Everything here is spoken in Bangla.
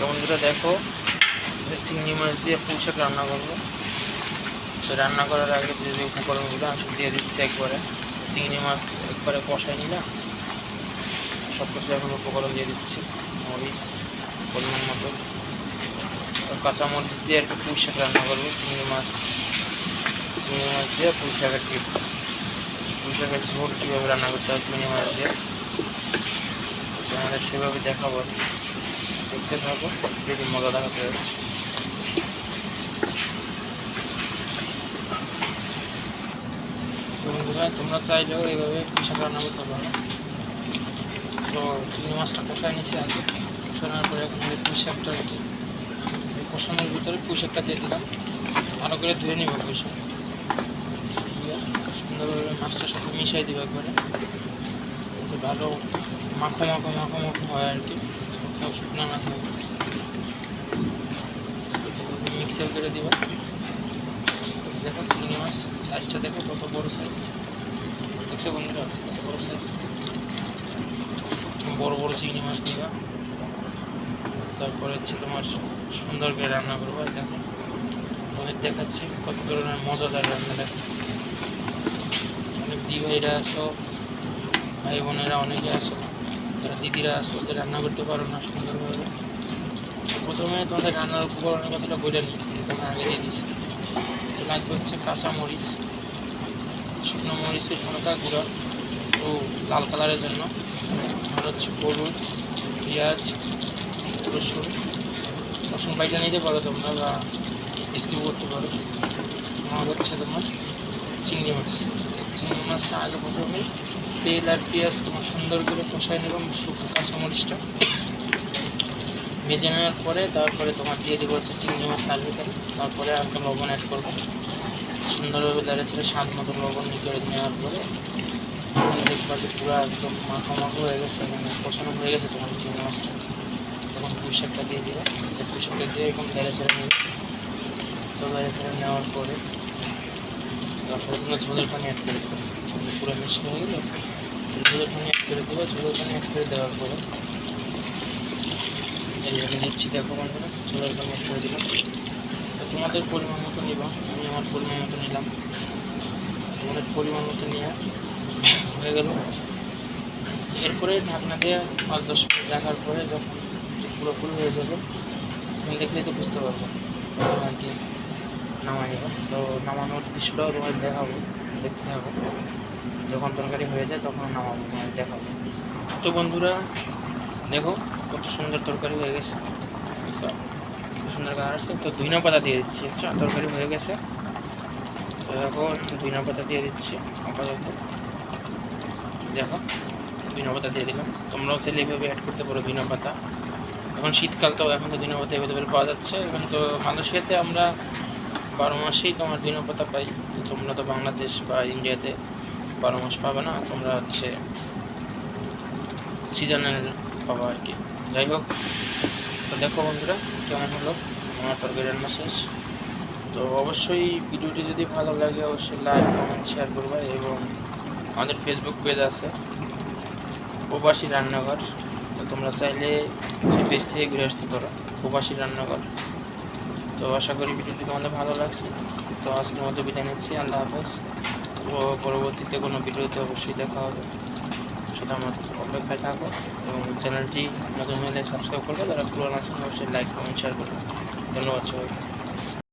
বন্ধুরা দেখো, চিংড়ি মাছ দিয়ে পুঁই শাক রান্না করবো। তো রান্না করার আগে যে উপকরণগুলো আমি দিয়ে দিচ্ছি একবারে। চিংড়ি মাছ একবারে কষাই নিলাম, সব কিছু এখন উপকরণ দিয়ে দিচ্ছি। মরিচ পরিমাণ মতো, কাঁচা মরিচ দিয়ে একটু পুঁই শাক রান্না করবো। চিংড়ি মাছ দিয়ে পুঁই শাকের পুঁই শাকের ঝোল কীভাবে রান্না করতে হয় চিংড়ি মাছ দিয়ে আমাদের সেভাবে দেখাবো। দেখতে থাকো, যদি মজা দেখাতে যাচ্ছে। তোমরা চাইলেও এইভাবে পুঁই শাক রান্না করতে পারো। তো চিংড়ি মাছটা কষায় নিচ্ছি আগে, কষানোর পরে এখন পুঁই শাকটা রেখে এই কষানোর ভিতরে পুঁই শাকটা দিয়ে দিলাম। ভালো করে ধুয়ে নিব পুঁই শাক, সুন্দরভাবে মাছটার সাথে মিশিয়ে দিব একবারে, ভালো মাখো মাখো মাখো মাখো হয় আর কি, কোথাও শুকনো না থাকে। মিক্সার করে দিব। দেখো চিংড়ি মাছ সাইজটা দেখো কত বড় সাইজ, দেখছো বন্ধুরা কত বড় সাইজ। বড় বড় চিংড়ি মাছ নিবা, তারপরে তোমার সুন্দর করে রান্না করবো। দেখো অনেক দেখাচ্ছি কত ধরনের মজাদার রান্না। দেখো অনেক দিদিরা আসো, ভাই বোনেরা অনেকে আসো, যারা দিদিরা আসো, যে রান্না করতে পারো না সুন্দরভাবে। প্রথমে তোমাদের রান্নার উপকরণের কথাটা বলে নিই, তখন আগে দিয়ে দিচ্ছি। লাগবে হচ্ছে কাঁচা মরিচ, শুকনো মরিচের হালকা গুঁড়া ও লাল কালারের জন্য, আর হচ্ছে হলুদ, পেঁয়াজ, রসুন বাইটা নিতে পারো তোমরা, বা স্কিপ করতে পারো। আর হচ্ছে তোমার চিংড়ি মাছটা আগে প্রথমে তেল আর পেঁয়াজ তোমার সুন্দর করে কষাই নেব। শুকনো কাঁচামরিচটা ভেজে নেওয়ার পরে তারপরে তোমার দিয়ে দেবো হচ্ছে চিংড়ি মাছ তার ভিতরে, তারপরে একটা লবণ অ্যাড করবো। সুন্দরভাবে দাঁড়িয়েছিল স্বাদ মতো লবণ করে নেওয়ার পরে দেখবা যে পুরো একদম মাখো মাখো হয়ে গেছে, মানে কষানো হয়ে গেছে তোমার চিংড়ি মাছটা। তখন পুঁই শাকটা দিয়ে দিবে, পুঁই শাকটা দিয়ে এখন দাঁড়িয়ে ছেড়ে নেবে। তো দাঁড়িয়ে ছেড়ে নেওয়ার পরে তারপরে তোমরা ঝোলের পানি অ্যাড করে দেবে। পুরো মিক্সড হয়ে গেলে ঝোলের পানি অ্যাড করে দেবে। ঝোলের পানি অ্যাড করে দেওয়ার পরে এইভাবে দিচ্ছি। দেখো বন্ধুরা ঝোলের পানি অ্যাড করে দিলাম। তো তোমাদের পরিমাণ মতো নিবা, আমি আমার পরিমাণ মতো নিলাম। তোমাদের পরিমাণ মতো নিয়ে হয়ে গেল। এরপরে ঢাকনা দিয়ে 5-10 মিনিট রাখার পরে যখন পুরোপুরি হয়ে যাবে তুমি দেখলেই তো বুঝতে পারবো আর কি নামাই যাবো। তো নামানোর দৃশ্যটাও তোমার দেখাবো, দেখতে হবে। যখন তরকারি হয়ে যায় তখন নামাবো, তোমার দেখাবো। তো বন্ধুরা দেখো কত সুন্দর তরকারি হয়ে গেছে, কত সুন্দর কালার আসছে। তো ধনিয়া পাতা দিয়ে দিচ্ছি। আচ্ছা তরকারি হয়ে গেছে, তো দেখো ধনিয়া পাতা দিয়ে দিচ্ছি আপাতত। দেখো ধনিয়া পাতা দিয়ে দিলাম, তোমরাও চাইলে এইভাবে অ্যাড করতে পারো ধনিয়া পাতা। এখন শীতকাল, তো এখন তো ধনিয়া পাতা অ্যাভেলেবেল পাওয়া যাচ্ছে। এখন তো মালয়েশিয়াতে আমরা 12 মাসেই তোমার ধনিয়া পাতা পাই। তোমরা তো বাংলাদেশ বা ইন্ডিয়াতে 12 মাস পাবে না, তোমরা হচ্ছে সিজনাল পাবা আর কি। যাই হোক, তো দেখো বন্ধুরা কেমন হলো আমার তরকারি রান্না শেষ। তো অবশ্যই ভিডিওটি যদি ভালো লাগে অবশ্যই লাইক কমেন্ট শেয়ার করবে। এবং আমাদের ফেসবুক পেজ আছে প্রবাসী রান্নাঘর, তো তোমরা চাইলে সেই পেজ থেকে ঘুরে আসতে পারো, প্রবাসী রান্নাঘর। তো আশা করি ভিডিওটি তোমাদের ভালো লাগছে। তো আজকের মতো বিদায় নিচ্ছি, আল্লাহ হাফেজ। তো পরবর্তীতে কোনো ভিডিওতে অবশ্যই দেখা হবে, সেটা আমার অপেক্ষায় থাকো। এবং চ্যানেলটি নতুন হলে সাবস্ক্রাইব করবে, যারা পুরনো আছেন অবশ্যই লাইক কমেন্ট শেয়ার করবে। ধন্যবাদ সবাই।